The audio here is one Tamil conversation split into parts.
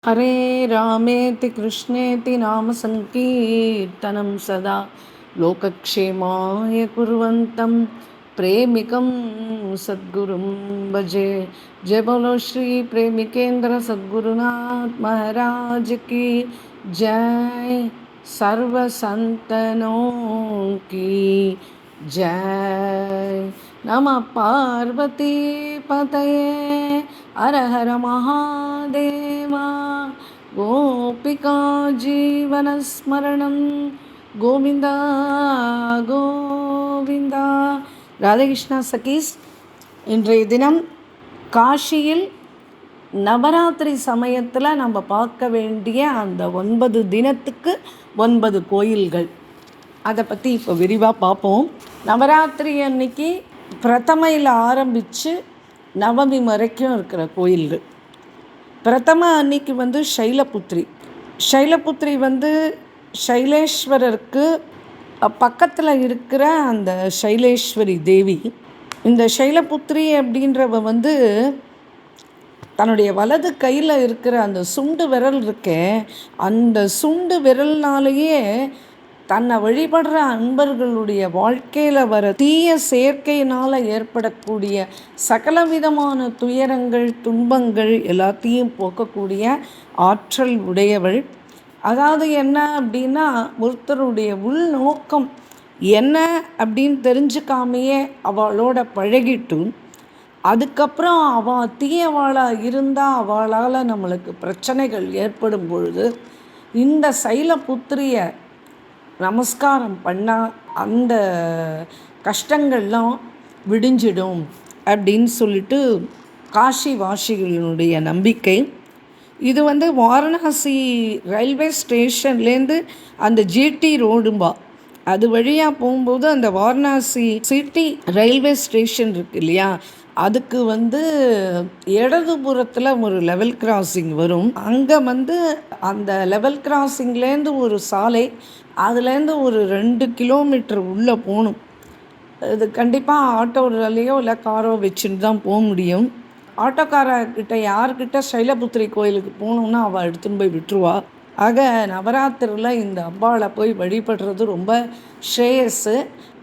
हरे रामेति कृष्णेति नाम संकीर्तनं सदा लोकक्षेमाय कुर्वन्तं प्रेमिकं सद्गुरुं भजे। जय बोलो श्री प्रेमिकेंद्र सद्गुरुनाथ महाराज की जय। सर्व संतनों की जय। नमः पार्वती पतये हर हर महादेवा। गोपिका जीवनस्मरणं गोविंदा கோவிந்தா. ராதகிருஷ்ணா சகீஸ், இன்றைய தினம் காஷியில் நவராத்திரி சமயத்தில் நம்ம பார்க்க வேண்டிய அந்த 9 தினத்துக்கு 9 கோயில்கள், அதை பற்றி இப்போ விரிவாக பார்ப்போம். நவராத்திரி அன்னைக்கு பிரதமையில் ஆரம்பித்து நவமி வரைக்கும் இருக்கிற கோயில்கள். பிரதம அன்னைக்கு சைலபுத்ரி சைலேஸ்வரருக்கு பக்கத்தில் இருக்கிற அந்த சைலேஸ்வரி தேவி. இந்த சைலபுத்ரி அப்படின்றவ தன்னுடைய வலது கையில் இருக்கிற அந்த சுண்டு விரல் இருக்கே, அந்த சுண்டு விரல்னாலேயே தன்னை வழிபடுற அன்பர்களுடைய வாழ்க்கையில் வர தீய சேர்க்கையினால் ஏற்படக்கூடிய சகலவிதமான துயரங்கள் துன்பங்கள் எல்லாத்தையும் போக்கக்கூடிய ஆற்றல் உடையவள். அதாவது என்ன அப்படின்னா, ஒருத்தருடைய உள்நோக்கம் என்ன அப்படின்னு தெரிஞ்சுக்காமையே அவளோட பழகிட்டும் அதுக்கப்புறம் அவள் தீயவாளாக இருந்தால் அவளால் நம்மளுக்கு பிரச்சனைகள் ஏற்படும் பொழுது இந்த சைலபுத்திரியை நமஸ்காரம் பண்ணால் அந்த கஷ்டங்கள்லாம் விடிஞ்சிடும் அப்படின்னு சொல்லிட்டு காஷி வாசிகளினுடைய நம்பிக்கை. இது வாரணாசி ரயில்வே ஸ்டேஷன்லேருந்து அந்த ஜிடி ரோடும்பா, அது வழியாக போகும்போது அந்த வாரணாசி சிட்டி ரயில்வே ஸ்டேஷன் இருக்கு இல்லையா, அதுக்கு இடதுபுறத்தில் ஒரு லெவல் கிராசிங் வரும். அங்கே அந்த லெவல் கிராசிங்லேருந்து ஒரு சாலை, அதுலேருந்து ஒரு 2 கிலோமீட்டர் உள்ளே போகணும். இது கண்டிப்பாக ஆட்டோலையோ இல்லை காரோ வச்சுட்டு தான் போக முடியும். ஆட்டோக்காரர்கிட்ட யார்கிட்ட சைலபுத்திரி கோயிலுக்கு போகணுன்னா அவள் எடுத்துன்னு போய் விட்டுருவா. ஆக நவராத்திரியில் இந்த அம்பாளை போய் வழிபடுறது ரொம்ப ஸ்ரேயஸு.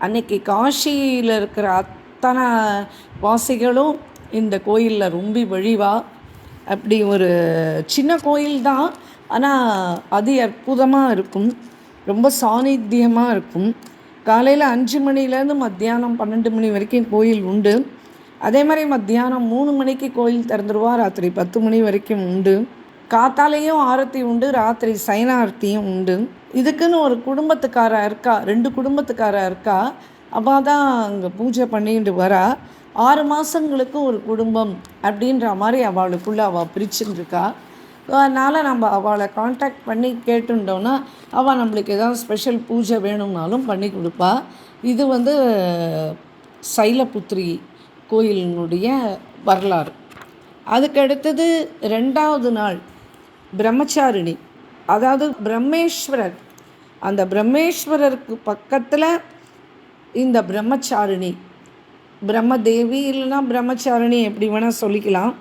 அன்னைக்கு காஷியில் இருக்கிற அத்தனை வாசிகளும் இந்த கோயிலில் ரொம்ப வழிவா. அப்படி ஒரு சின்ன கோயில் தான், ஆனால் அதி அற்புதமாக இருக்கும், ரொம்ப சாநித்தியமாக இருக்கும். காலையில் 5 மணிலேருந்து மத்தியானம் 12 மணி வரைக்கும் கோயில் உண்டு. அதே மாதிரி மத்தியானம் 3 மணிக்கு கோயில் திறந்துருவா, ராத்திரி 10 மணி வரைக்கும் உண்டு. காத்தாலேயும் ஆரத்தி உண்டு, ராத்திரி சைனார்த்தியும் உண்டு. இதுக்குன்னு ஒரு குடும்பத்துக்காரா இருக்கா, 2 குடும்பத்துக்காரா இருக்கா. அவள் தான் அங்கே பூஜை பண்ணிட்டு வரா. 6 மாதங்களுக்கு ஒரு குடும்பம் அப்படின்ற மாதிரி அவளுக்குள்ளே அவள் பிரிச்சுருக்கா. அதனால் நம்ம அவளை காண்டாக்ட் பண்ணி கேட்டுட்டோன்னா அவள் நம்மளுக்கு ஏதாவது ஸ்பெஷல் பூஜை வேணும்னாலும் பண்ணி கொடுப்பா. இது சைலபுத்ரி கோயிலினுடைய வரலாறு. அதுக்கடுத்தது 2வது நாள் பிரம்மச்சாரிணி, அதாவது பிரம்மேஸ்வரர். அந்த பிரம்மேஸ்வரருக்கு பக்கத்தில் இந்த பிரம்மச்சாரிணி, பிரம்மதேவி இல்லைன்னா பிரம்மச்சாரிணி எப்படி வேணால் சொல்லிக்கலாம்.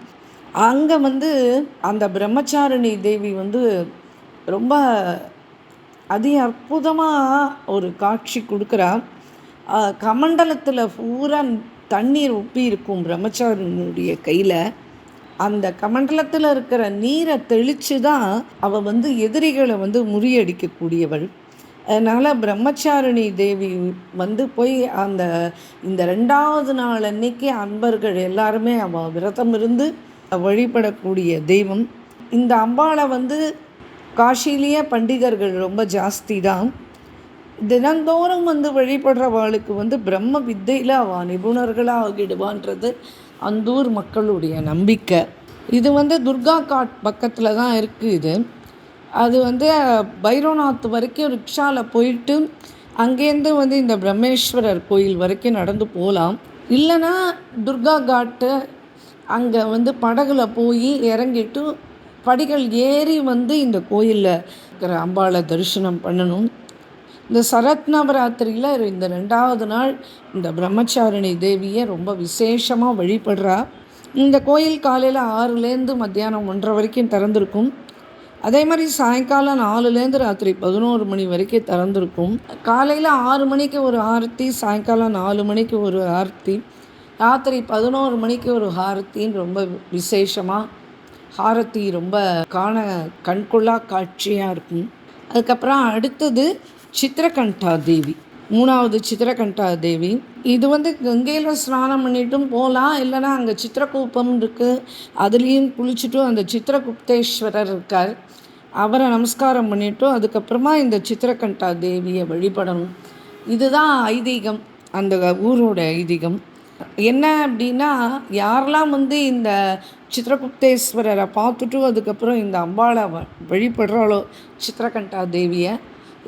அங்கே அந்த பிரம்மச்சாரிணி தேவி ரொம்ப அதி அற்புதமாக ஒரு காட்சி கொடுக்குறா. கமண்டலத்தில் பூரா தண்ணீர் ஒப்பி இருக்கும் பிரம்மச்சாரினுடைய கையில். அந்த கமண்டலத்தில் இருக்கிற நீரை தெளித்து தான் அவள் எதிரிகளை முறியடிக்கக்கூடியவள். அதனால் பிரம்மச்சாரிணி தேவி போய் இந்த 2வது நாள் அன்னைக்கு அன்பர்கள் எல்லாருமே அவள் விரதம் இருந்து வழிபடக்கூடிய தெய்வம். இந்த அம்பாளை காஷிலேயே பண்டிதர்கள் ரொம்ப ஜாஸ்தி தான். தினந்தோறும் வழிபடுறவாளுக்கு பிரம்ம வித்தையில் அவள் நிபுணர்களாக ஆகிடுவான்றது அந்த ஊர் மக்களுடைய நம்பிக்கை. இது துர்கா காட் பக்கத்தில் தான் இருக்குது. இது அது பைரவநாத் வரைக்கும் ரிக்ஷாவில் போயிட்டு அங்கேருந்து இந்த பிரம்மேஸ்வரர் கோயில் வரைக்கும் நடந்து போகலாம். இல்லைன்னா துர்கா காட்டு அங்கே படகுல போய் இறங்கிட்டு படிகள் ஏறி இந்த கோயிலில் இருக்கிற அம்பாளை தரிசனம் பண்ணணும். இந்த சரத் நவராத்திரியில் இந்த 2வது நாள் இந்த பிரம்மச்சாரிணி தேவியை ரொம்ப விசேஷமாக வழிபடுறா. இந்த கோயில் காலையில் 6லேருந்து மத்தியானம் 1:30 வரைக்கும் திறந்திருக்கும். அதே மாதிரி சாயங்காலம் 4லேருந்து ராத்திரி 11 மணி வரைக்கும் திறந்திருக்கும். காலையில் 6 மணிக்கு ஒரு ஆரத்தி, சாயங்காலம் 4 மணிக்கு ஒரு ஆரத்தி, ராத்திரி 11 மணிக்கு ஒரு ஆரத்தின்னு ரொம்ப விசேஷமாக ஆரத்தி ரொம்ப காண கண்கொள்ளா காட்சியாக இருக்கும். அதுக்கப்புறம் அடுத்தது சித்திரகண்டா தேவி, 3வது சித்திரகண்டா தேவி. இது கங்கையில் ஸ்நானம் பண்ணிட்டும் போகலாம், இல்லைன்னா அங்கே சித்திரகூப்பம் இருக்குது, அதுலேயும் குளிச்சுட்டும் அந்த சித்திரகுப்தேஸ்வரர் இருக்கார், அவரை நமஸ்காரம் பண்ணிவிட்டு அதுக்கப்புறமா இந்த சித்திரகண்டா தேவியை வழிபடணும். இதுதான் ஐதீகம், அந்த ஊரோட ஐதீகம். என்ன அப்படின்னா, யாரெல்லாம் இந்த சித்திரகுப்தேஸ்வரரை பார்த்துட்டு அதுக்கப்புறம் இந்த அம்பாளை வழிபடுறாளோ, சித்திரகண்டா தேவியை,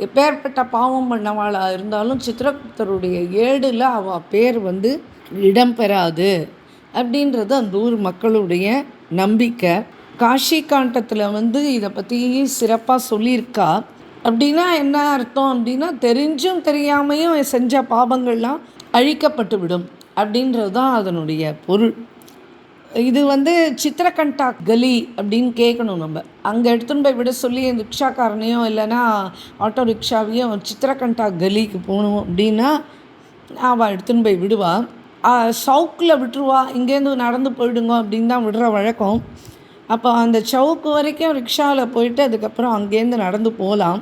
எப்பேற்பட்ட பாவம் பண்ணவாளாக இருந்தாலும் சித்திரகுப்தருடைய ஏடில் அவள் பேர் இடம்பெறாது அப்படின்றது அந்த ஊர் மக்களுடைய நம்பிக்கை. காஷி காண்டத்தில் இதை பற்றி சிறப்பாக சொல்லியிருக்கா. அப்படின்னா என்ன அர்த்தம் அப்படின்னா, தெரிஞ்சும் தெரியாமையும் செஞ்ச பாவங்கள்லாம் அழிக்கப்பட்டு விடும் அப்படின்றது தான் அதனுடைய பொருள். இது சித்திரகண்டா கலி அப்படின்னு கேட்கணும். நம்ம அங்கே எடுத்துன்னு போய் விட சொல்லி இந்த ரிக்ஷாக்காரனையும் இல்லைன்னா ஆட்டோ ரிக்ஷாவையும் சித்திரகண்டா கலிக்கு போகணும் அப்படின்னா அவள் எடுத்துன்னு போய் விடுவா. சவுக்கில் விட்டுருவா, இங்கேருந்து நடந்து போயிடுங்க அப்படின்னு தான் விடுற வழக்கம். அப்போ அந்த சவுக்கு வரைக்கும் ரிக்ஷாவில் போயிட்டு அதுக்கப்புறம் அங்கேருந்து நடந்து போகலாம்.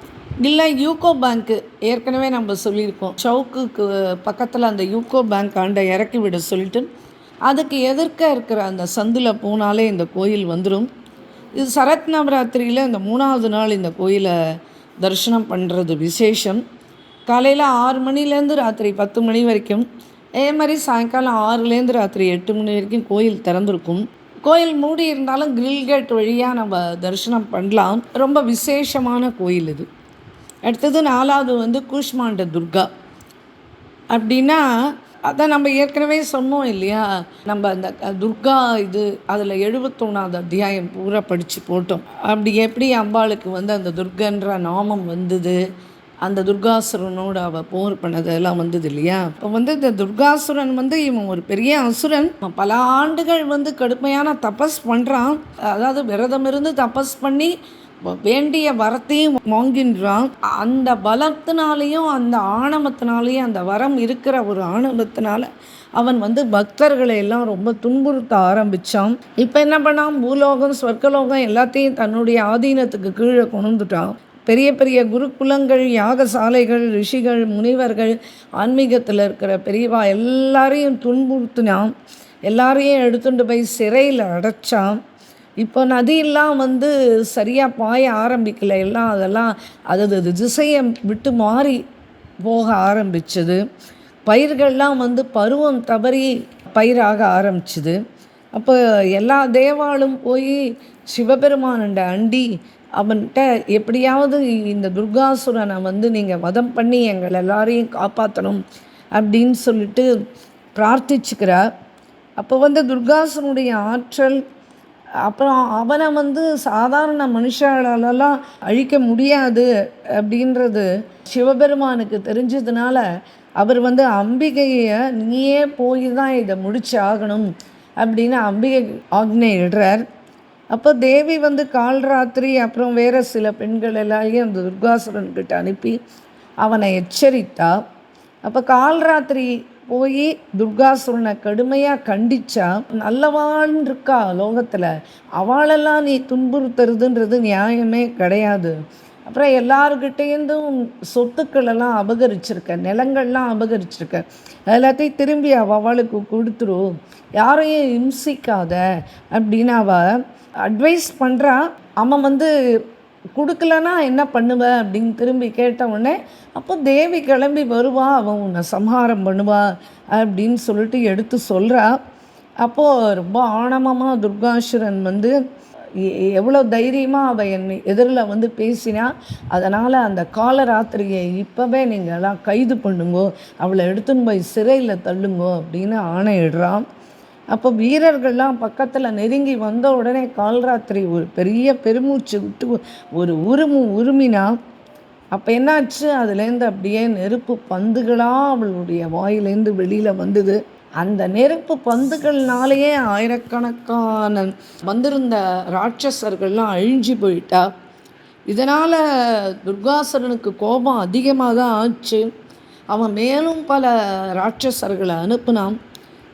இல்லை யூகோ பேங்க்கு, ஏற்கனவே நம்ம சொல்லியிருக்கோம், சவுக்குக்கு பக்கத்தில் அந்த யூகோ பேங்க் ஆண்டை இறக்கி விட சொல்லிட்டு அதுக்கு எதிர்க்க இருக்கிற அந்த சந்தில் போனாலே இந்த கோயில் வந்துடும். இது சரத் நவராத்திரியில் இந்த 3வது நாள் இந்த கோயிலை தரிசனம் பண்ணுறது விசேஷம். காலையில் 6 மணிலேருந்து ராத்திரி 10 மணி வரைக்கும், அதே மாதிரி சாயங்காலம் 6லேருந்து ராத்திரி 8 மணி வரைக்கும் கோயில் திறந்திருக்கும். கோயில் மூடி இருந்தாலும் கிரில் கேட் வழியாக நம்ம தரிசனம் பண்ணலாம். ரொம்ப விசேஷமான கோயில் இது. அடுத்தது 4வது கூஷ்மாண்ட துர்கா. அப்படின்னா அதான் நம்ம ஏற்கனவே சொன்னோம் இல்லையா, நம்ம அந்த துர்கா இது அதில் 71வது அத்தியாயம் பூரா படித்து போட்டோம். அப்படி எப்படி அம்பாளுக்கு அந்த துர்கன்ற நாமம் வந்தது, அந்த துர்காசுரனோடு அவள் போர் பண்ணதெல்லாம் வந்தது இல்லையா. இப்போ இந்த துர்காசுரன் இவன் ஒரு பெரிய அசுரன். பல ஆண்டுகள் கடுமையான தபஸ் பண்ணுறான். அதாவது விரதம் இருந்து தபஸ் பண்ணி வேண்டிய வரத்தையும் வாங்கின்றான். அந்த பலத்தினாலேயும் அந்த ஆணவத்தினாலேயும், அந்த வரம் இருக்கிற ஒரு ஆணவத்தினால அவன் பக்தர்களை எல்லாம் ரொம்ப துன்புறுத்த ஆரம்பித்தான். இப்போ என்ன பண்ணான், பூலோகம் சொர்க்கலோகம் எல்லாத்தையும் தன்னுடைய ஆதீனத்துக்கு கீழே கொண்டுட்டான். பெரிய பெரிய குருகுலங்கள், யாகசாலைகள், ரிஷிகள், முனிவர்கள், ஆன்மீகத்தில் இருக்கிற பெரியவா எல்லாரையும் துன்புறுத்தினான். எல்லாரையும் எடுத்துகிட்டு போய் சிறையில் அடைச்சான். இப்போ நதியெல்லாம் சரியாக பாய ஆரம்பிக்கலை, எல்லாம் அதெல்லாம் அது திசையை விட்டு மாறி போக ஆரம்பிச்சது. பயிர்கள்லாம் பருவம் தவறி பயிராக ஆரம்பிச்சுது. அப்போ எல்லா தேவாலும் போய் சிவபெருமானண்ட அண்டி அவன்கிட்ட எப்படியாவது இந்த துர்காசுரனை நீங்கள் வதம் பண்ணி எங்கள் எல்லாரையும் காப்பாற்றணும் அப்படின்னு சொல்லிட்டு பிரார்த்திச்சுக்கிறார். அப்போ துர்காசுரனுடைய ஆற்றல், அப்புறம் அவனை சாதாரண மனுஷாலெல்லாம் அழிக்க முடியாது அப்படின்றது சிவபெருமானுக்கு தெரிஞ்சதுனால அவர் அம்பிகையை நீயே போய் தான் இதை முடிச்சு ஆகணும் அப்படின்னு அம்பிகை ஆக்ஞையிடுறார். அப்போ தேவி கால் ராத்திரி அப்புறம் வேறு சில பெண்கள் எல்லாரையும் அந்த துர்காசுரன்கிட்ட அனுப்பி அவனை எச்சரித்தா. அப்போ கால் ராத்திரி போய் துர்காசுரனை கடுமையாக கண்டிச்சா, நல்லவான்னு இருக்கா லோகத்தில், அவளெல்லாம் நீ துன்புறுத்துறதுன்றது நியாயமே கிடையாது. அப்புறம் எல்லாருக்கிட்டேருந்தும் சொத்துக்களெல்லாம் அபகரிச்சிருக்க, நிலங்கள்லாம் அபகரிச்சிருக்க, எல்லாத்தையும் திரும்பி அவளுக்கு கொடுத்துரும், யாரையும் இம்சிக்காத அப்படின்னு அவள் அட்வைஸ் பண்ணுறா. அவன் கொடுக்கலன்னா என்ன பண்ணுவேன் அப்படின்னு திரும்பி கேட்டவுடனே, அப்போ தேவி கிளம்பி வருவா, அவன் உன்னை சம்ஹாரம் பண்ணுவா அப்படின்னு சொல்லிட்டு எடுத்து சொல்கிறா. அப்போது ரொம்ப ஆணவமாக துர்காசுரன் எவ்வளோ தைரியமாக அவள் என்னை எதிரில் பேசினா, அதனால் அந்த காலராத்திரியை இப்போவே நீங்கள் எல்லாம் கைது பண்ணுங்கோ, அவளை எடுத்துன்னு போய் சிறையில் தள்ளுங்கோ அப்படின்னு ஆணையிடுறான். அப்போ வீரர்கள்லாம் பக்கத்தில் நெருங்கி வந்த உடனே கால்ராத்திரி ஒரு பெரிய பெருமூச்சு விட்டு ஒரு உருமினா. அப்போ என்னாச்சு, அதுலேருந்து அப்படியே நெருப்பு பந்துகளாக அவளுடைய வாயிலேருந்து வெளியில் வந்தது. அந்த நெருப்பு பந்துகள்னாலேயே ஆயிரக்கணக்கான வந்திருந்த ராட்சசர்கள்லாம் அழிஞ்சு போயிட்டா. இதனால் துர்காசுரனுக்கு கோபம் அதிகமாக தான் ஆச்சு. அவன் மேலும் பல ராட்சசர்களை அனுப்புனான்.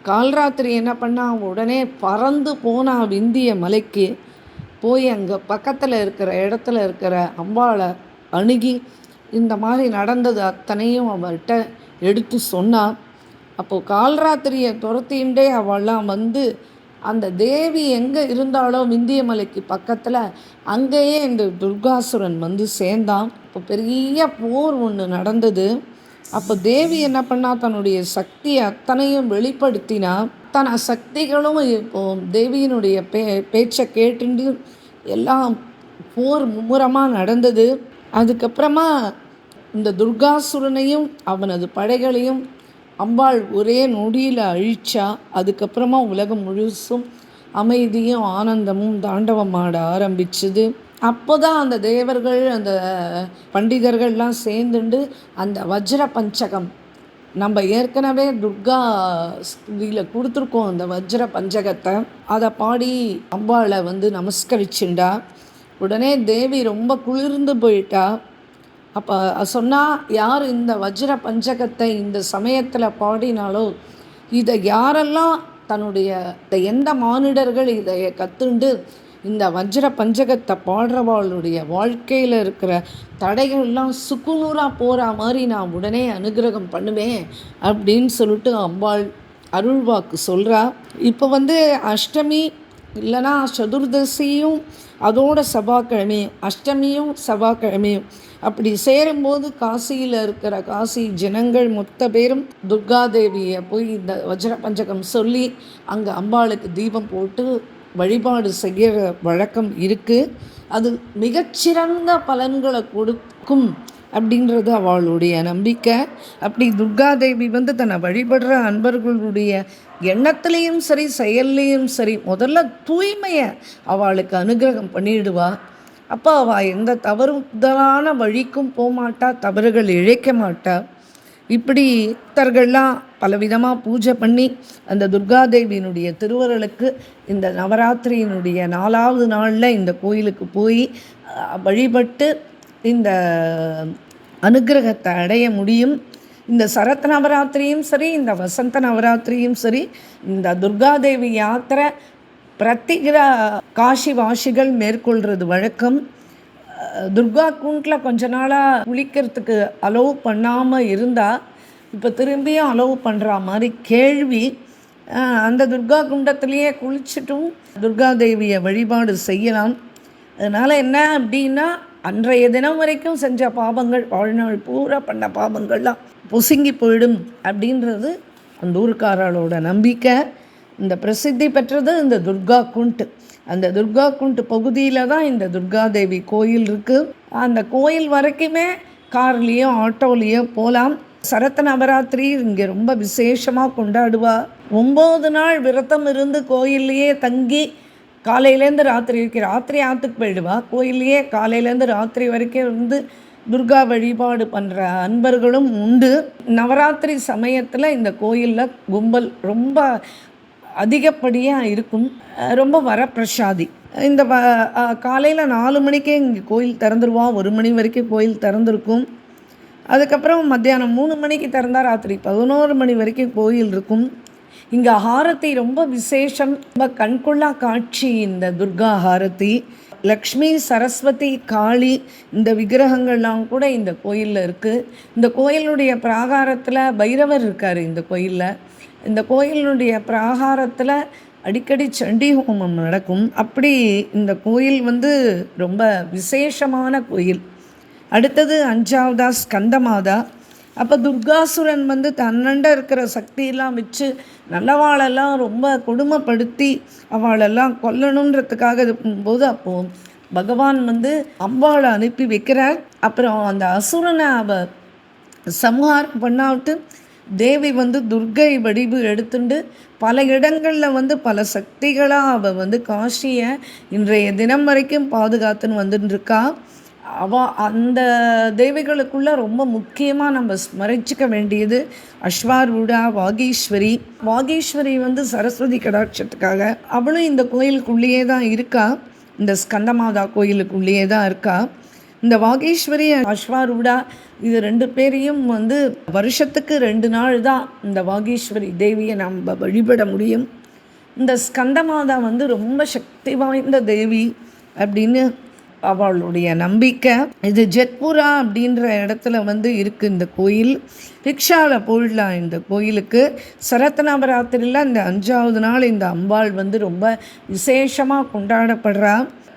கால்ராத்திரி என்ன பண்ணான், உடனே பறந்து போனான் விந்திய மலைக்கு. போய் அங்கே பக்கத்தில் இருக்கிற இடத்துல இருக்கிற அம்பாளை அணுகி இந்த மாதிரி நடந்தது அத்தனையும் அவர்கிட்ட எடுத்து சொன்னான். அப்போது கால்ராத்திரியை துரத்தின்ண்டே அவள்லாம் வந்து அந்த தேவி எங்கே இருந்தாலோ விந்திய மலைக்கு பக்கத்தில் அங்கேயே இந்த துர்காசுரன் வந்து சேர்ந்தான். இப்போ பெரிய போர் ஒன்று நடந்தது. அப்போ தேவி என்ன பண்ணா, தன்னுடைய சக்தியை அத்தனையும் வெளிப்படுத்தினா. தன சக்திகளும் இப்போது தேவியினுடைய பேச்சை கேட்டுண்டு எல்லாம் போர் மும்முரமாக நடந்தது. அதுக்கப்புறமா இந்த துர்காசுரனையும் அவனது படைகளையும் அம்பாள் ஒரே நொடியில் அழிச்சா. அதுக்கப்புறமா உலகம் முழுசும் அமைதியும் ஆனந்தமும் தாண்டவமாட ஆரம்பிச்சுது. அப்போ தான் அந்த தேவர்கள் அந்த பண்டிதர்கள்லாம் சேர்ந்துண்டு அந்த வஜ்ர பஞ்சகம், நம்ம ஏற்கனவே துர்கா இதில் கொடுத்துருக்கோம் அந்த வஜ்ர பஞ்சகத்தை, அதை பாடி அம்பாளை வந்து நமஸ்கரிச்சுண்டா. உடனே தேவி ரொம்ப குளிர்ந்து போயிட்டா. அப்போ சொன்னால், யார் இந்த வஜ்ர பஞ்சகத்தை இந்த சமயத்தில் பாடினாலோ, இதை யாரெல்லாம் தன்னுடைய எந்த மானிடர்கள் இதை கற்றுண்டு இந்த வஜ்ர பஞ்சகத்தை பாடுறவாளுடைய வாழ்க்கையில் இருக்கிற தடைகள்லாம் சுக்குநூறாக போகிற மாதிரி நான் உடனே அனுகிரகம் பண்ணுவேன் அப்படின்னு சொல்லிட்டு அம்பாள் அருள்வாக்கு சொல்கிறா. இப்போ வந்து அஷ்டமி இல்லைனா சதுர்தசியும் அதோட செவ்வாய்க்கிழமையும், அஷ்டமியும் செவ்வாய்க்கிழமையும் அப்படி சேரும்போது காசியில் இருக்கிற காசி ஜனங்கள் மொத்த பேரும் துர்காதேவியை போய் இந்த வஜ்ர பஞ்சகம் சொல்லி அங்கே அம்பாளுக்கு தீபம் போட்டு வழிபாடு செய்கிற வழக்கம் இருக்குது. அது மிகச்சிறந்த பலன்களை கொடுக்கும் அப்படின்றது அவளுடைய நம்பிக்கை. அப்படி துர்காதேவி வந்து தன்னை வழிபடுற அன்பர்களுடைய எண்ணத்துலேயும் சரி செயல்லையும் சரி முதல்ல தூய்மையை அவளுக்கு அனுகிரகம் பண்ணிடுவா. அப்போ அவள் எந்த தவறுதலான வழிக்கும் போகமாட்டா, தவறுகள் இழைக்க மாட்டா. இப்படி பக்தர்கள்லாம் பலவிதமாக பூஜை பண்ணி அந்த துர்காதேவியினுடைய திருவருளுக்கு இந்த நவராத்திரியினுடைய 4வது நாளில் இந்த கோயிலுக்கு போய் வழிபட்டு இந்த அனுகிரகத்தை அடைய முடியும். இந்த சரத் நவராத்திரியும் சரி, இந்த வசந்த நவராத்திரியும் சரி, இந்த துர்காதேவி யாத்திரை பிரத்திகிர காஷி வாசிகள் மேற்கொள்கிறது வழக்கம். துர்கா குண்டில் கொஞ்ச நாளாக குளிக்கிறதுக்கு அலோவ் பண்ணாமல் இருந்தால் இப்போ திரும்பியும் அலோவ் பண்ணுற மாதிரி கேள்வி. அந்த துர்கா குண்டத்திலேயே குளிச்சுட்டும் துர்காதேவியை வழிபாடு செய்யலாம். அதனால் என்ன அப்படின்னா, அன்றைய தினம் வரைக்கும் செஞ்ச பாபங்கள், வாழ்நாள் பூரா பண்ண பாபங்கள்லாம் பொசுங்கி போயிடும் அப்படின்றது அந்த ஊருக்காரர்களோட நம்பிக்கை. இந்த பிரசித்தி பெற்றது இந்த துர்கா குண்ட். அந்த துர்கா குண்ட் பகுதியில் தான் இந்த துர்காதேவி கோயில் இருக்குது. அந்த கோயில் வரைக்குமே கார்லேயோ ஆட்டோலேயோ போகலாம். சரத்த நவராத்திரி இங்கே ரொம்ப விசேஷமாக கொண்டாடுவா. 9 நாள் விரதம் இருந்து கோயில்லையே தங்கி காலையிலேருந்து ராத்திரி வரைக்கும், ராத்திரி ஆற்றுக்கு போயிடுவா. கோயில்லையே காலையிலேருந்து ராத்திரி வரைக்கும் இருந்து துர்கா வழிபாடு பண்ணுற அன்பர்களும் உண்டு. நவராத்திரி சமயத்தில் இந்த கோயிலில் கும்பல் ரொம்ப அதிகப்படியாக இருக்கும். ரொம்ப வரப்பிரசாதி. இந்த காலையில் 4 மணிக்கே இங்கே கோயில் திறந்துருவா. 1 மணி வரைக்கும் கோயில் திறந்துருக்கும். அதுக்கப்புறம் மத்தியானம் 3 மணிக்கு திறந்தால் ராத்திரி 11 மணி வரைக்கும் கோயில் இருக்கும். இங்கே ஹாரதி ரொம்ப விசேஷம், ரொம்ப கண்கொள்ளா காட்சி. இந்த துர்கா ஹாரதி, லக்ஷ்மி, சரஸ்வதி, காளி இந்த விக்கிரகங்கள்லாம் கூட இந்த கோயிலில் இருக்குது. இந்த கோயிலுடைய பிராகாரத்தில் பைரவர் இருக்கார். இந்த கோயிலில், இந்த கோயிலுடைய பிராகாரத்தில் அடிக்கடி சண்டி ஹோமம் நடக்கும். அப்படி இந்த கோயில் வந்து ரொம்ப விசேஷமான கோயில். அடுத்தது 5வதா ஸ்கந்தமாதா. அப்போ துர்காசுரன் வந்து தன்னண்ட இருக்கிற சக்தியெல்லாம் வச்சு நல்லவாளெல்லாம் ரொம்ப கொடுமைப்படுத்தி அவளெல்லாம் கொல்லணுன்றதுக்காக இது போது அப்போது பகவான் வந்து அம்பாளை அனுப்பி வைக்கிறார். அப்புறம் அந்த அசுரனை சம்ஹாரம் பண்ணாவிட்டு தேவி வந்து துர்கை வடிவு எடுத்துண்டு பல இடங்களில் வந்து பல சக்திகளாக அவள் வந்து காஷியை இன்றைய தினம் வரைக்கும் பாதுகாத்துன்னு வந்துட்டுருக்கா. அந்த தேவிகளுக்குள்ளே ரொம்ப முக்கியமாக நம்ம ஸ்மரிச்சிக்க வேண்டியது அஸ்வாரூடா வாகீஸ்வரி. வாகீஸ்வரி வந்து சரஸ்வதி கடாட்சத்துக்காக அவளும் இந்த கோயிலுக்குள்ளேயே தான் இருக்கா. இந்த ஸ்கந்தமாதா கோயிலுக்குள்ளேயே தான் இருக்கா. இந்த வாகீஸ்வரி, அஸ்வாரூடா இது 2 பேரையும் வந்து வருஷத்துக்கு 2 நாள் தான் இந்த வாகீஸ்வரி தேவியை நம்ம வழிபட முடியும். இந்த ஸ்கந்தமாதா வந்து ரொம்ப சக்தி வாய்ந்த தேவி அப்படின்னு அவளுடைய நம்பிக்கை. இது ஜெத்புரா அப்படின்ற இடத்துல வந்து இருக்குது இந்த கோயில். ரிக்ஷாவில் போயிடலாம் இந்த கோயிலுக்கு. சரத் நவராத்திரியில் இந்த 5வது நாள் இந்த அம்பாள் வந்து ரொம்ப விசேஷமாக கொண்டாடப்படுறா.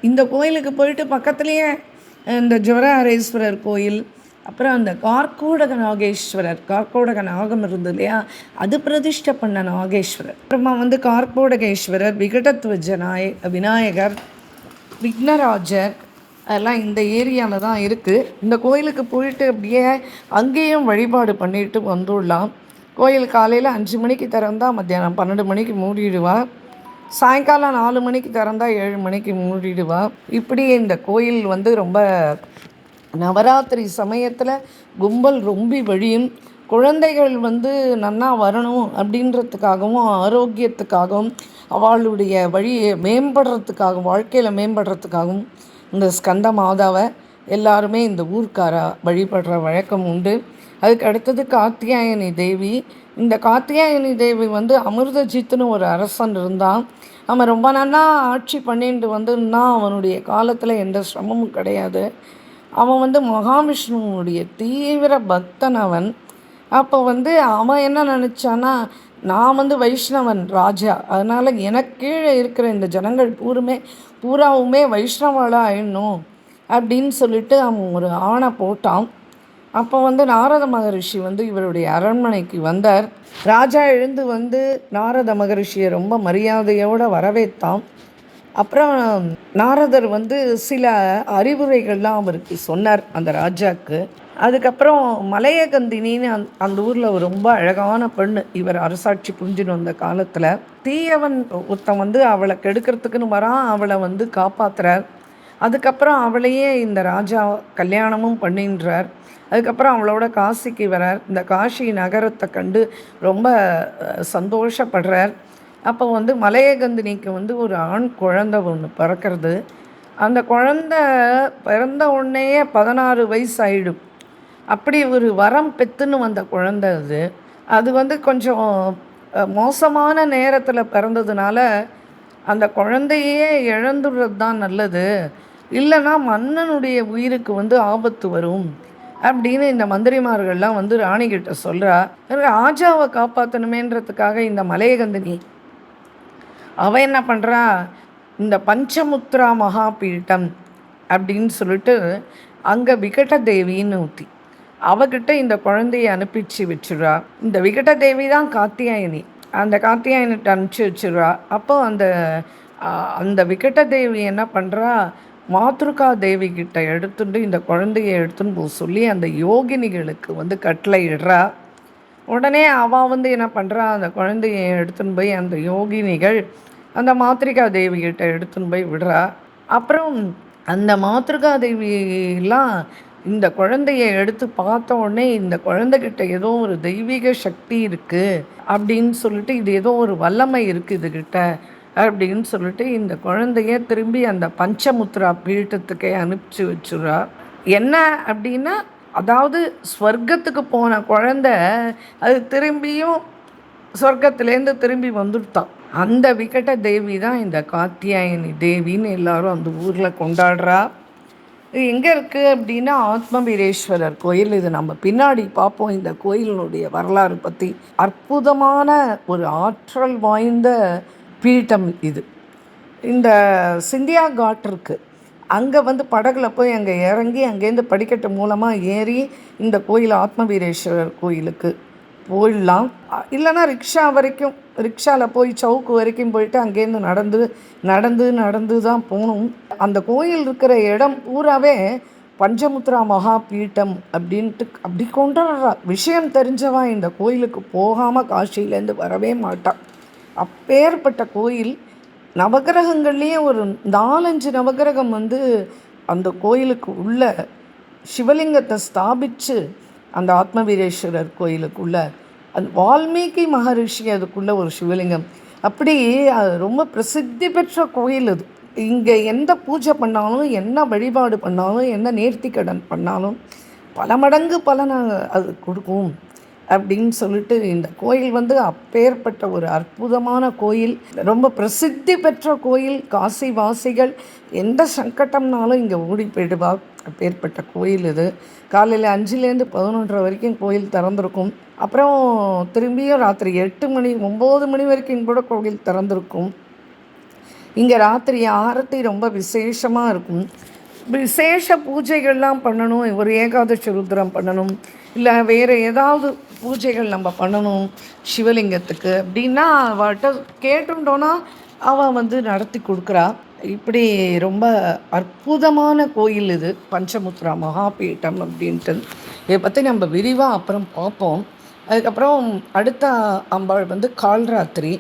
இந்த கோயிலுக்கு போயிட்டு பக்கத்துலேயே இந்த ஜவரஹரேஸ்வரர் கோயில், அப்புறம் அந்த கார்கோடக நாகேஸ்வரர், கார்கோடக நாகம் இருந்தது இல்லையா, அது பிரதிஷ்டை பண்ண நாகேஸ்வரர். அப்புறமா வந்து கார்கோடகேஸ்வரர், விகடத்வஜ விநாயகர், விக்னராஜர், அதெல்லாம் இந்த ஏரியாவில் தான் இருக்குது. இந்த கோயிலுக்கு போயிட்டு அப்படியே அங்கேயும் வழிபாடு பண்ணிட்டு வந்துடலாம். கோயில் காலையில் 5 மணிக்கு திறந்தா மத்தியானம் 12 மணிக்கு மூடிடுவா. சாயங்காலம் 4 மணிக்கு திறந்தா 7 மணிக்கு மூடிடுவா. இப்படி இந்த கோயில் வந்து ரொம்ப நவராத்திரி சமயத்தில் கும்பல் ரொம்பி வழியும். குழந்தைகள் வந்து நன்னா வரணும் அப்படின்றதுக்காகவும் ஆரோக்கியத்துக்காகவும் அவளுடைய வழியை மேம்படுறதுக்காகவும் வாழ்க்கையில் மேம்படுறதுக்காகவும் இந்த ஸ்கந்த மாதாவை எல்லாருமே இந்த ஊர்க்காரா வழிபடுற வழக்கம் உண்டு. அதுக்கு அடுத்தது காத்தியாயனி தேவி. இந்த காத்தியாயனி தேவி வந்து அமிர்தஜித்துன்னு ஒரு அரசன் இருந்தான். அவன் ரொம்ப நல்லா ஆட்சி பண்ணிட்டு வந்துன்னா அவனுடைய காலத்தில் எந்த சிரமமும் கிடையாது. அவன் வந்து மகாவிஷ்ணுவுடைய தீவிர பக்தன் அவன். அப்போ வந்து அவன் என்ன நினச்சான்னா, நான் வந்து வைஷ்ணவன் ராஜா, அதனால் எனக்கு கீழே இருக்கிற இந்த ஜனங்கள் பூராவுமே வைஷ்ணவாளாக ஆயிடணும் அப்படின்னு சொல்லிட்டு அவன் ஒரு ஆணை போட்டான். அப்போ வந்து நாரத மகரிஷி வந்து இவருடைய அரண்மனைக்கு வந்தார். ராஜா எழுந்து வந்து நாரத மகரிஷியை ரொம்ப மரியாதையோடு வரவேற்றான். அப்புறம் நாரதர் வந்து சில அறிவுரைகள்லாம் அவருக்கு சொன்னார் அந்த ராஜாவுக்கு. அதுக்கப்புறம் மலையகந்தினின்னு அந்த ஊரில் ஒரு ரொம்ப அழகான பெண்ணு, இவர் அரசாட்சி புரிஞ்சுன்னு வந்த காலத்தில் தீயவன் ஒருத்தன் வந்து அவளை கெடுக்கிறதுக்குன்னு வரான், அவளை வந்து காப்பாற்றுறார். அதுக்கப்புறம் அவளையே இந்த ராஜா கல்யாணமும் பண்ணின்றார். அதுக்கப்புறம் அவளோட காசிக்கு வரார். இந்த காசி நகரத்தை கண்டு ரொம்ப சந்தோஷப்படுறார். அப்போ வந்து மலையகந்தினிக்கு வந்து ஒரு ஆண் குழந்தை ஒன்று பிறக்கிறது. அந்த குழந்தை பிறந்த உடனேயே 16 வயசு ஆகிடும். அப்படி ஒரு வரம் பெற்றுன்னு வந்த குழந்தை அது. அது வந்து கொஞ்சம் மோசமான நேரத்தில் பிறந்ததுனால அந்த குழந்தையே இழந்துடுறது தான் நல்லது, இல்லைன்னா மன்னனுடைய உயிருக்கு வந்து ஆபத்து வரும் அப்படின்னு இந்த மந்திரிமார்கள்லாம் வந்து ராணிகிட்ட சொல்கிறா. ராஜாவை காப்பாற்றணுமேன்றதுக்காக இந்த மலையகந்தினி அவன் என்ன பண்ணுறா, இந்த பஞ்சமுத்ரா மகாபீட்டம் அப்படின்னு சொல்லிட்டு அங்கே விகட தேவின்னு ஊற்றி அவகிட்ட இந்த குழந்தையை அனுப்பிச்சு வச்சுடுறா. இந்த விகட தேவி தான் காத்தியாயனி. அந்த காத்தியாயனிட்ட அனுப்பிச்சி வச்சுடுறா. அப்போ அந்த விகட தேவி என்ன பண்ணுறா, மாத்ருகா தேவி கிட்ட எடுத்துட்டு இந்த குழந்தையை எடுத்துன்னு போக சொல்லி அந்த யோகினிகளுக்கு வந்து கட்டளை இடுறா. உடனே அவள் வந்து என்ன பண்ணுறா, அந்த குழந்தையை எடுத்துன்னு போய் அந்த யோகினிகள் அந்த மாத்ரிகா தேவிகிட்ட எடுத்துன்னு போய் விடுறா. அப்புறம் அந்த மாத்ருகா தேவியெல்லாம் இந்த குழந்தையை எடுத்து பார்த்த உடனே இந்த குழந்தைகிட்ட ஏதோ ஒரு தெய்வீக சக்தி இருக்குது அப்படின்னு சொல்லிட்டு, இது ஏதோ ஒரு வல்லமை இருக்குது இதுகிட்ட அப்படின்னு சொல்லிட்டு இந்த குழந்தைய திரும்பி அந்த பஞ்சமுத்ரா பீட்டத்துக்கே அனுப்பிச்சி வச்சுறா. என்ன அப்படின்னா, அதாவது ஸ்வர்க்கத்துக்கு போன குழந்தை அது திரும்பியும் சொர்க்கத்துலேருந்து திரும்பி வந்துட்டான். அந்த விகட தேவி தான் இந்த காத்தியாயனி தேவின்னு எல்லாரும் அந்த ஊரில் கொண்டாடுறா. இது எங்கே இருக்குது அப்படின்னா ஆத்மவீரேஸ்வரர் கோயில். இது நம்ம பின்னாடி பார்ப்போம் இந்த கோயிலினுடைய வரலாறு பற்றி. அற்புதமான ஒரு ஆற்றல் வாய்ந்த பீட்டம் இது. இந்த சிந்தியா காட் இருக்குது, அங்கே வந்து படகுல போய் அங்கே இறங்கி அங்கேருந்து படிக்கட்டு மூலமாக ஏறி இந்த கோயில் ஆத்மவீரேஸ்வரர் கோயிலுக்கு போயிடலாம். இல்லைன்னா ரிக்ஷாவில் போய் சவுக்கு வரைக்கும் போயிட்டு அங்கேருந்து நடந்து தான் போகணும். அந்த கோயில் இருக்கிற இடம் பூராவே பஞ்சமுத்ரா மகாபீட்டம் அப்படின்ட்டு அப்படி கொண்டாடுறா. விஷயம் தெரிஞ்சவா இந்த கோயிலுக்கு போகாமல் காசியிலேருந்து வரவே மாட்டான். அப்பேற்பட்ட கோயில். நவகிரகங்கள்லேயே ஒரு 4-5 நவகிரகம் வந்து அந்த கோயிலுக்கு உள்ள சிவலிங்கத்தை ஸ்தாபித்து அந்த ஆத்மவீரேஸ்வரர் கோயிலுக்குள்ள அந்த வால்மீகி மகரிஷி அதுக்குள்ளே ஒரு சிவலிங்கம். அப்படி அது ரொம்ப பிரசித்தி பெற்ற கோயில் அது. இங்கே எந்த பூஜை பண்ணாலும், என்ன வழிபாடு பண்ணாலும், என்ன நேர்த்திக்கடன் பண்ணாலும் பல மடங்கு பலனை அது கொடுக்கும் அப்படின்னு சொல்லிட்டு, இந்த கோயில் வந்து அப்பேற்பட்ட ஒரு அற்புதமான கோயில், ரொம்ப பிரசித்தி பெற்ற கோயில். காசி வாசிகள் எந்த சங்கடம்னாலும் இங்கே ஓடி போயிடுவா. அப்பேற்பட்ட கோயில் இது. காலையில் 5லேருந்து 11:30 வரைக்கும் கோயில் திறந்திருக்கும். அப்புறம் திரும்பியும் ராத்திரி 8 மணி 9 மணி வரைக்கும் கூட கோயில் திறந்திருக்கும். இங்கே ராத்திரி ஆரத்தி ரொம்ப விசேஷமாக இருக்கும். விசேஷ பூஜைகள்லாம் பண்ணணும், ஒரு ஏகாதசி ருத்ரம் பண்ணணும், இல்லை வேறு ஏதாவது பூஜைகள் நம்ம பண்ணணும் சிவலிங்கத்துக்கு அப்படின்னா அவட்ட கேட்டுட்டோன்னா அவள் வந்து நடத்தி கொடுக்குறா. இப்படி ரொம்ப அற்புதமான கோயில் இது பஞ்சமுத்ரா மகாபீட்டம் அப்படின்ட்டு. இதை பற்றி நம்ம விரிவாக அப்புறம் பார்ப்போம். அதுக்கப்புறம் அடுத்த அம்பாள் வந்து கால்ராத்திரி.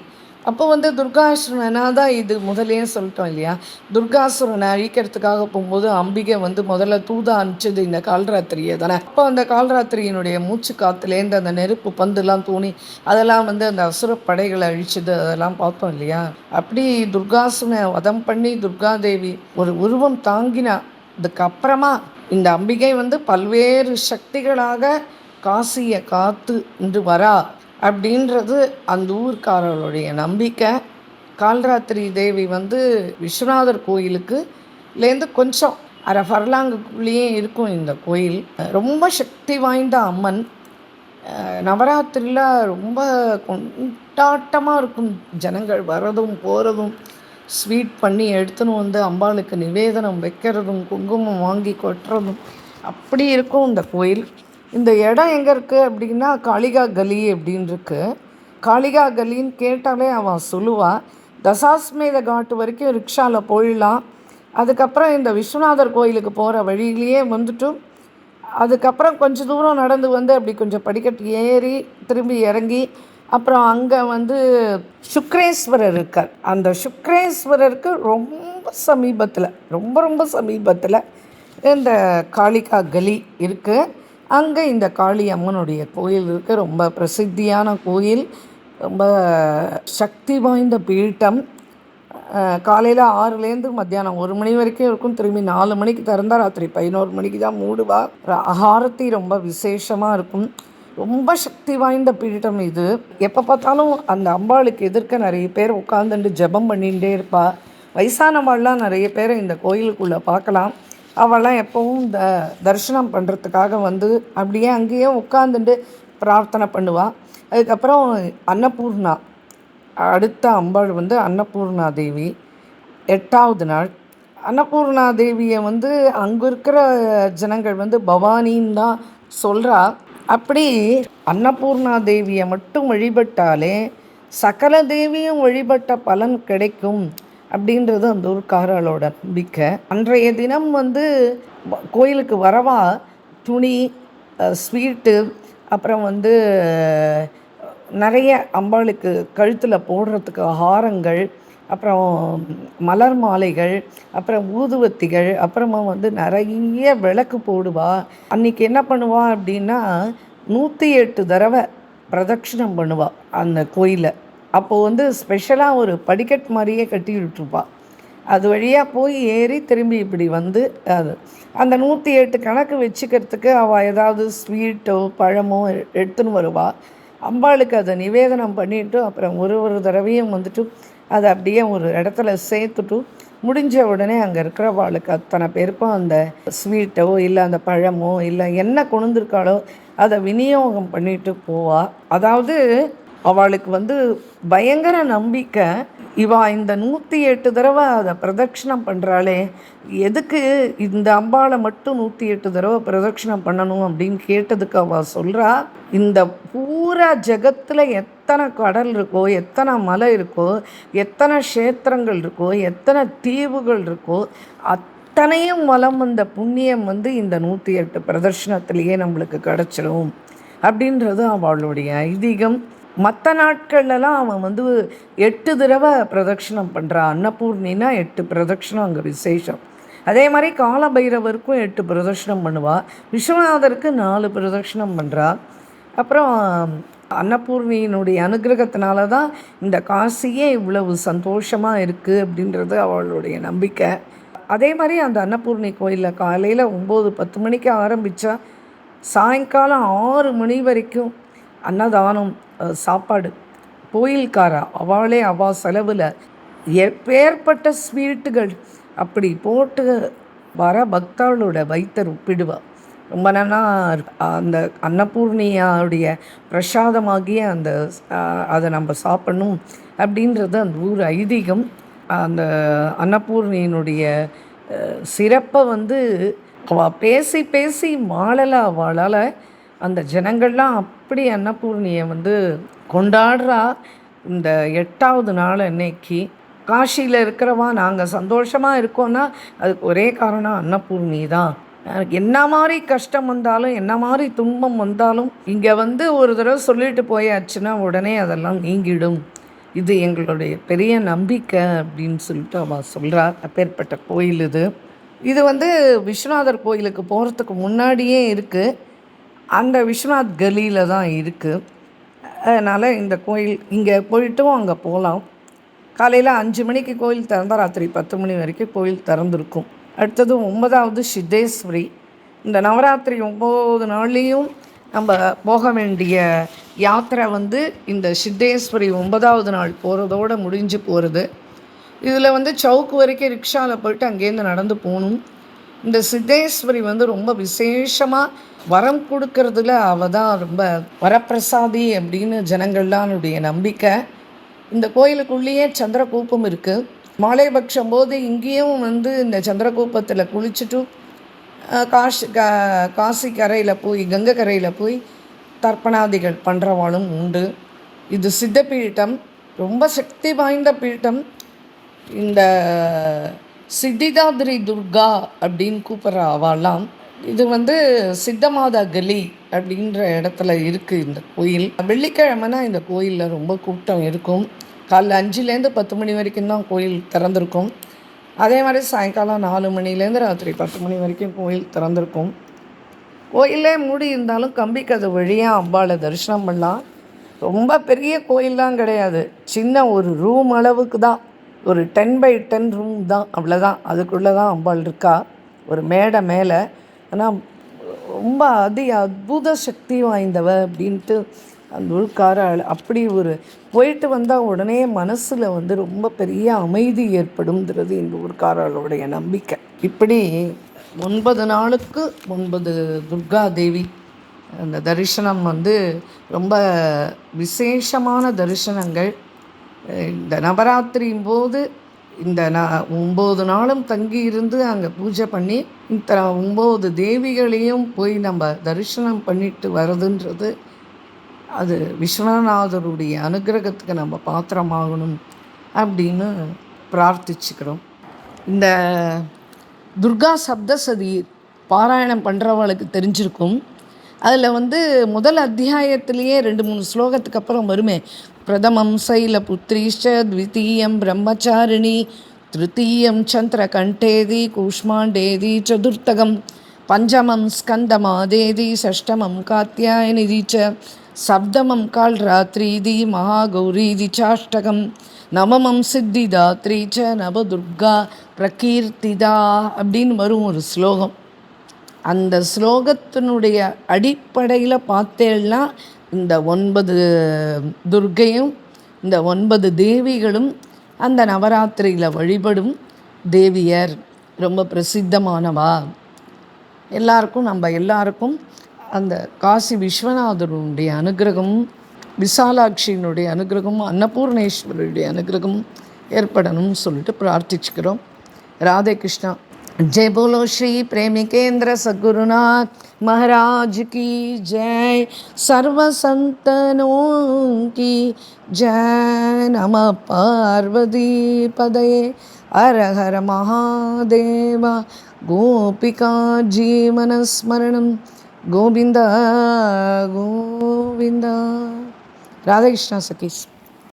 அப்போ வந்து துர்காசுரனா தான் இது முதலே சொல்லிட்டோம் இல்லையா. துர்காசுரனை அழிக்கிறதுக்காக போகும்போது அம்பிகை வந்து முதல்ல தூதா அனுப்பிச்சது இந்த கால்ராத்திரியை தானே. அப்போ அந்த கால்ராத்திரியினுடைய மூச்சு காற்றுலேருந்து அந்த நெருப்பு பந்துலாம் தூணி அதெல்லாம் வந்து அந்த அசுர படைகளை அழிச்சது அதெல்லாம் பார்த்தோம் இல்லையா. அப்படி துர்காசுரனை வதம் பண்ணி துர்காதேவி ஒரு உருவம் தாங்கினா அதுக்கப்புறமா இந்த அம்பிகை வந்து பல்வேறு சக்திகளாக காசியை காத்து இன்று வரா அப்படின்றது அந்த ஊர்க்காரர்களுடைய நம்பிக்கை. கால்ராத்திரி தேவி வந்து விஸ்வநாதர் கோயிலுக்குலேருந்து கொஞ்சம் அரை ஃபர்லாங்குள்ளேயே இருக்கும் இந்த கோயில். ரொம்ப சக்தி வாய்ந்த அம்மன். நவராத்திரியில் ரொம்ப கொண்டாட்டமாக இருக்கும். ஜனங்கள் வரதும் போகிறதும், ஸ்வீட் பண்ணி எடுத்துன்னு வந்து அம்பாளுக்கு நிவேதனம் வைக்கிறதும், குங்குமம் வாங்கி கொட்டுறதும், அப்படி இருக்கும் இந்த கோயில். இந்த இடம் எங்கே இருக்குது அப்படின்னா காளிகா கலி அப்படின்னு இருக்கு. காளிகா கலின்னு கேட்டாலே அவன் சொல்லுவாள். தசாஸ்மேத காட்டு வரைக்கும் ரிக்ஷாவில் போயிடலாம். அதுக்கப்புறம் இந்த விஸ்வநாதர் கோயிலுக்கு போகிற வழியிலேயே வந்துட்டு அதுக்கப்புறம் கொஞ்சம் தூரம் நடந்து வந்து அப்படி கொஞ்சம் படிக்கட்டு ஏறி திரும்பி இறங்கி அப்புறம் அங்கே வந்து சுக்ரேஸ்வரர் இருக்கார். அந்த சுக்ரேஸ்வரருக்கு ரொம்ப சமீபத்தில் ரொம்ப சமீபத்தில் இந்த காளிகா கலி இருக்குது. அங்கே இந்த காளி அம்மனுடைய கோயில் இருக்குது. ரொம்ப பிரசித்தியான கோயில், ரொம்ப சக்தி வாய்ந்த பீட்டம். காலையில் 6லேருந்து மத்தியானம் 1 மணி வரைக்கும் இருக்கும். திரும்பி 4 மணிக்கு திறந்தால் ராத்திரி 11 மணிக்கு தான் மூடுவா. ஆரத்தி ரொம்ப விசேஷமாக இருக்கும். ரொம்ப சக்தி வாய்ந்த பீட்டம் இது. எப்போ பார்த்தாலும் அந்த அம்பாளுக்கு எதிர்க்க நிறைய பேர் உட்காந்துட்டு ஜெபம் பண்ணிகிட்டே இருப்பாள். வயசானவாள்லாம் நிறைய பேரை இந்த கோயிலுக்குள்ளே பார்க்கலாம். அவள்லாம் எப்போவும் தரிசனம் பண்ணுறதுக்காக வந்து அப்படியே அங்கேயே உட்காந்துட்டு பிரார்த்தனை பண்ணுவாள். அதுக்கப்புறம் அன்னபூர்ணா, அடுத்த அம்பாள் வந்து அன்னபூர்ணா தேவி 8வது நாள். அன்னபூர்ணா தேவியை வந்து அங்கே இருக்கிற ஜனங்கள் வந்து பவானின்னு தான் சொல்கிறா. அப்படி அன்னபூர்ணா தேவியை மட்டும் வழிபட்டாலே சகல தேவியும் வழிபட்ட பலன் கிடைக்கும் அப்படின்றது அந்த ஊர்க்காரர்களோட நம்பிக்கை. அன்றைய தினம் வந்து கோயிலுக்கு வரவா துணி, ஸ்வீட்டு, அப்புறம் வந்து நிறைய அம்பாளுக்கு கழுத்தில் போடுறதுக்கு ஹாரங்கள், அப்புறம் மலர் மாலைகள், அப்புறம் ஊதுவத்திகள், அப்புறமா வந்து நிறைய விளக்கு போடுவா. அன்றைக்கி என்ன பண்ணுவா அப்படின்னா 108 தடவை பிரதட்சிணம் பண்ணுவாள் அந்த கோயிலை. அப்போது வந்து ஸ்பெஷலாக ஒரு படிக்கட் மாதிரியே கட்டி விட்டுருப்பாள். அது வழியாக போய் ஏறி திரும்பி இப்படி வந்து அது அந்த 108 கணக்கு வச்சுக்கிறதுக்கு அவள் ஏதாவது ஸ்வீட்டோ பழமோ எடுத்துன்னு வருவாள். அம்பாளுக்கு அதை நிவேதனம் பண்ணிவிட்டு அப்புறம் ஒரு தடவையும் வந்துட்டு அதை அப்படியே ஒரு இடத்துல சேர்த்துட்டு முடிஞ்ச உடனே அங்கே இருக்கிறவாளுக்கு அத்தனை பேருக்கும் அந்த ஸ்வீட்டோ இல்லை அந்த பழமோ இல்லை என்ன கொண்டுருக்காளோ அதை விநியோகம் பண்ணிட்டு போவாள். அதாவது அவளுக்கு வந்து பயங்கர நம்பிக்கை. இவா இந்த 108 தடவை அதை பிரதட்சிணம் பண்ணுறாளே, எதுக்கு இந்த அம்பாளை மட்டும் 108 தடவை பிரதட்சிணம் பண்ணணும் அப்படின்னு கேட்டதுக்கு அவள் சொல்கிறா, இந்த பூரா ஜகத்தில் எத்தனை கடல் இருக்கோ, எத்தனை மலை இருக்கோ, எத்தனை க்ஷேத்திரங்கள் இருக்கோ, எத்தனை தீவுகள் இருக்கோ, அத்தனையும் வலம் வந்த புண்ணியம் வந்து இந்த 108 பிரதர்ஷனத்திலேயே நம்மளுக்கு கிடச்சிடும் அப்படின்றது அவளுடைய ஐதீகம். மற்ற நாட்கள்லாம் அவன் வந்து 8 தடவை பிரதட்சிணம் பண்ணுறான். அன்னபூர்ணினா 8 பிரதட்சிணம் அங்கே விசேஷம். அதே மாதிரி காலபைரவருக்கும் 8 பிரதட்சிணம் பண்ணுவாள். விஸ்வநாதருக்கு 4 பிரதட்சிணம் பண்ணுறா. அப்புறம் அன்னபூர்ணியினுடைய அனுகிரகத்தினால தான் இந்த காசியே இவ்வளவு சந்தோஷமாக இருக்குது அப்படின்றது அவளுடைய நம்பிக்கை. அதே மாதிரி அந்த அன்னபூர்ணி கோயிலில் காலையில் 9-10 மணிக்கு ஆரம்பித்தா சாயங்காலம் 6 மணி வரைக்கும் அன்னதானம், சாப்பாடு. கோயில்காரா அவளே செலவில் எப்பேற்பட்ட ஸ்வீட்டுகள் அப்படி போட்டு வர பக்தர்களோட வயிற்றை ஒப்பிடுவா. ரொம்ப நல்லா அந்த அன்னபூர்ணியாவுடைய பிரசாதமாகிய அந்த அதை நம்ம சாப்பிடணும் அப்படின்றது அந்த ஊர் ஐதீகம். அந்த அன்னபூர்ணியினுடைய சிறப்பை அவள் பேசி பேசி மாளலை. அவளால் அந்த ஜனங்கள்லாம் அப்படி அன்னபூர்ணியை கொண்டாடுறா. இந்த 8வது நாள் அன்னைக்கு காசியில் இருக்கிறவா நாங்கள் சந்தோஷமாக இருக்கோன்னா அதுக்கு ஒரே காரணம் அன்னபூர்ணி தான். என்ன மாதிரி கஷ்டம் வந்தாலும் என்ன மாதிரி துன்பம் வந்தாலும் இங்கே ஒரு தடவை சொல்லிட்டு போயாச்சுன்னா உடனே அதெல்லாம் நீங்கிடும். இது எங்களுடைய பெரிய நம்பிக்கை அப்படின்னு சொல்லிட்டு அவள் சொல்கிறார். அப்பேற்பட்ட கோயில் இது. இது விஸ்வநாதர் கோயிலுக்கு போகிறதுக்கு முன்னாடியே இருக்குது. அந்த விஸ்வநாத் கலியில் தான் இருக்குது. அதனால் இந்த கோயில் இங்கே போயிட்டும் அங்கே போகலாம். காலையில் 5 மணிக்கு கோயில் திறந்தால் ராத்திரி 10 மணி வரைக்கும் கோயில் திறந்துருக்கும். அடுத்தது 9வது சித்தேஸ்வரி. இந்த நவராத்திரி 9 நாள்லேயும் நம்ம போக வேண்டிய யாத்திரை இந்த சித்தேஸ்வரி 9வது நாள் போகிறதோடு முடிஞ்சு போகிறது. இதில் சவுக்கு வரைக்கும் ரிக்ஷாவில் போயிட்டு அங்கேருந்து நடந்து போகணும். இந்த சித்தேஸ்வரி ரொம்ப விசேஷமாக வரம் கொடுக்கறதுல அவள் தான் ரொம்ப வரப்பிரசாதி அப்படின்னு ஜனங்கள்லானுடைய நம்பிக்கை. இந்த கோயிலுக்குள்ளேயே சந்திரகூப்பம் இருக்குது. மாலைபட்சம் போது இங்கேயும் இந்த சந்திரகூப்பத்தில் குளிச்சுட்டு காசி கரையில் போய் கங்கை கரையில் போய் தர்ப்பணாதிகள் பண்ணுறவாளும் உண்டு. இது சித்த பீட்டம், ரொம்ப சக்தி வாய்ந்த பீட்டம். இந்த சித்திதாத்ரி துர்கா அப்படின்னு கூப்பிட்ற அவெல்லாம் இது சித்தமாதா கலி அப்படின்ற இடத்துல இருக்குது இந்த கோயில். வெள்ளிக்கிழமைனா இந்த கோயிலில் ரொம்ப கூட்டம் இருக்கும். காலைல 5லேருந்து 10 மணி வரைக்கும் தான் கோயில் திறந்திருக்கும். அதே மாதிரி சாயங்காலம் 4 மணிலேருந்து ராத்திரி 10 மணி வரைக்கும் கோயில் திறந்திருக்கும். கோயிலே மூடி இருந்தாலும் கம்பிக்கதை வழியாக அம்பாளை தரிசனம் பண்ணலாம். ரொம்ப பெரிய கோயிலெலாம் கிடையாது, சின்ன ஒரு ரூம் அளவுக்கு தான், ஒரு 10x10 ரூம் தான், அவ்வளோதான். அதுக்குள்ளே தான் அம்பாள் இருக்கா, ஒரு மேடை மேலே. ஆனால் ரொம்ப அற்புத சக்தி வாய்ந்தவ அப்படின்ட்டு அந்த ஊர்க்கார அப்படி ஒரு போயிட்டு வந்தால் உடனே மனசில் ரொம்ப பெரிய அமைதி ஏற்படும்ங்கிறது இந்த ஊர்க்காரர்களுடைய நம்பிக்கை. இப்படி 9 நாளுக்கு 9 துர்கா தேவி அந்த தரிசனம் ரொம்ப விசேஷமான தரிசனங்கள். இந்த நவராத்திரியின் போது இந்த 9 நாளும் தங்கி இருந்து அங்கே பூஜை பண்ணி இந்த 9 தேவிகளையும் போய் நம்ம தரிசனம் பண்ணிட்டு வர்றதுன்றது அது விஸ்வநாதருடைய அனுகிரகத்துக்கு நம்ம பாத்திரமாகணும் அப்படின்னு பிரார்த்திச்சுக்கிறோம். இந்த துர்கா சப்தசதி பாராயணம் பண்ணுறவளுக்கு தெரிஞ்சிருக்கும். அதில் முதல் அத்தியாயத்திலேயே 2-3 ஸ்லோகத்துக்கு அப்புறம் வருமே, பிரதமம் சைலபுத்ரீஷ்ச, த்விதீயம் பிரம்மச்சாரிணி, திருத்தீயம் சந்திரகண்டேதி கூஷ்மாண்டேதி, சதுர்த்தகம் பஞ்சமம் ஸ்கந்தமாதேதி, ஷஷ்டமம் காத்யாயனிதி ச, சப்தமம் கால்ராத்ரீதி மகாகௌரீதி சாஷ்டகம், நவமம் சித்திதாத்ரீ ச நவதுர்கா பிரகீர்த்திதா அப்படின்னு வரும் ஒரு ஸ்லோகம். அந்த ஸ்லோகத்தினுடைய அடிப்படையில் பார்த்தேன்னா இந்த 9 துர்க்கையும் இந்த 9 தேவிகளும் அந்த நவராத்திரியில் வழிபடும் தேவியர் ரொம்ப பிரசித்தமானவா. நம்ம எல்லாருக்கும் அந்த காசி விஸ்வநாதருடைய அனுகிரகமும் விசாலாட்சியினுடைய அனுகிரகமும் அன்னபூர்ணேஸ்வருடைய அனுகிரகமும் ஏற்படணும்னு சொல்லிட்டு பிரார்த்திச்சுக்கிறோம். ராதே கிருஷ்ணா. जय बोलो श्री प्रेमिकेंद्र सद्गुरुनाथ महाराज की जय. सर्व संतनों की जय. नमः पार्वती पदये हर हर महादेव. गोपिका जीवन स्मरणं गोविंद गोविंद. राधा कृष्ण सखीस.